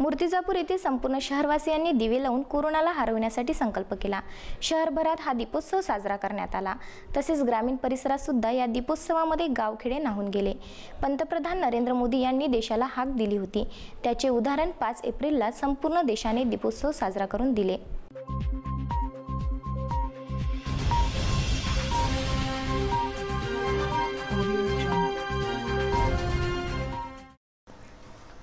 मूर्तिजापूर येथील संपूर्ण शहरवासियांनी दिवे लावून कोरोनाला हरवण्यासाठी संकल्प केला। शहरभरात हा दीपोत्सव साजरा करण्यात आला। तसेच ग्रामीण परिसरात सुद्धा या दीपोत्सवामध्ये गावखेडे न्हाऊन गेले। पंतप्रधान नरेंद्र मोदी यांनी देशाला हाक दिली होती, त्याचे उदाहरण 5 एप्रिलला संपूर्ण देशाने दीपोत्सव साजरा करून दिले।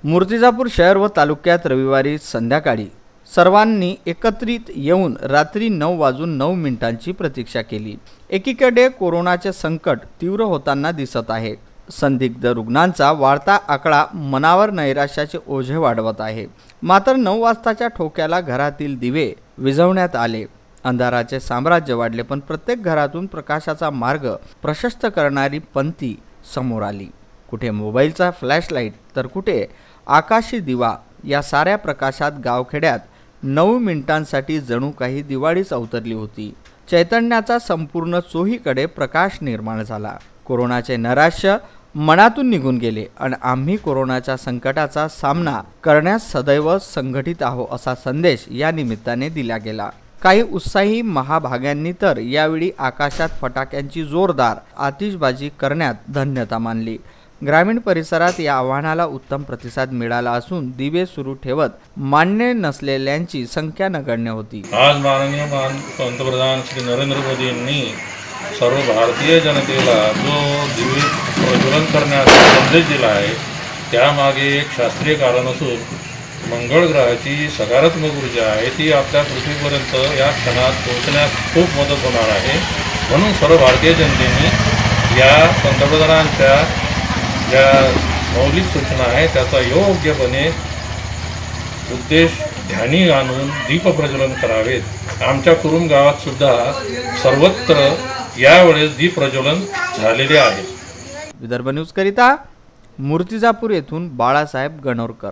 मूर्तिजापूर शहर व तालुक्यात रविवारी संध्याकाळी सर्वांनी एकत्रित येऊन रात्री 9:09 प्रतीक्षा केली। एकीकडे कोरोनाचे संकट तीव्र होताना दिसत आहे। संदिग्ध रुग्णांचा वाढता आकडा मनावर नैराश्याचे ओझे वाढवत आहे। मात्र 9 वाजताच्या ठोक्याला घरातील दिवे विझवण्यात आले। अंधाराचे साम्राज्य वाढले, पण प्रत्येक घरातून प्रकाशाचा मार्ग प्रशस्त करणारी पंथी समोर आली। कुठे मोबाईलचा फ्लॅशलाईट तर कुठे आकाशी दिवा। या साऱ्या प्रकाशात गावखेड्यात 9 मिनिटांसाठी जणू काही दिवाळीच अवतरली होती। चैतन्याचा संपूर्ण चोहीकडे प्रकाश निर्माण झाला। कोरोनाचे नैराश्य मनातून निघून गेले आणि आम्ही कोरोनाच्या संकटाचा सामना करण्यास सदैव संघटित आहोत असा संदेश या निमित्ताने दिला गेला। काही उत्साही महाभाग्यांनी तर यावेळी आकाशात फटाक्यांची जोरदार आतिषबाजी करण्यात धन्यता मानली। ग्रामीण परिसरात या आव्हानाला उत्तम प्रतिसाद मिळाला असून दिवे सुरू ठेवत मान्य नसलेल्यांची संख्या नगण्य होती। आज माननीय पंतप्रधान श्री नरेंद्र मोदी यांनी सर्व भारतीय जनतेला जो दिवे प्रज्वलन करण्याचा संदेश दिला आहे, त्यामागे एक शास्त्रीय कारण असून मंगळ ग्रहाची सकारात्मक ऊर्जा आहे ती आपल्या पृथ्वीपर्यंत या क्षणात पोहोचण्यास खूप मदत होणार आहे। म्हणून सर्व भारतीय जनतेने या पंतप्रधानांच्या ज्या मौलिक सूचना आहे त्याचा योग्यपणे उद्देश ध्यानी आणून दीप प्रज्वलन करावेत। आमच्या कुरुम गावात सुद्धा सर्वत्र यावेळेस दीप प्रज्वलन झालेले आहे। विदर्भ न्यूज करिता मूर्तिजापूर येथून बाळासाहेब गणोरकर।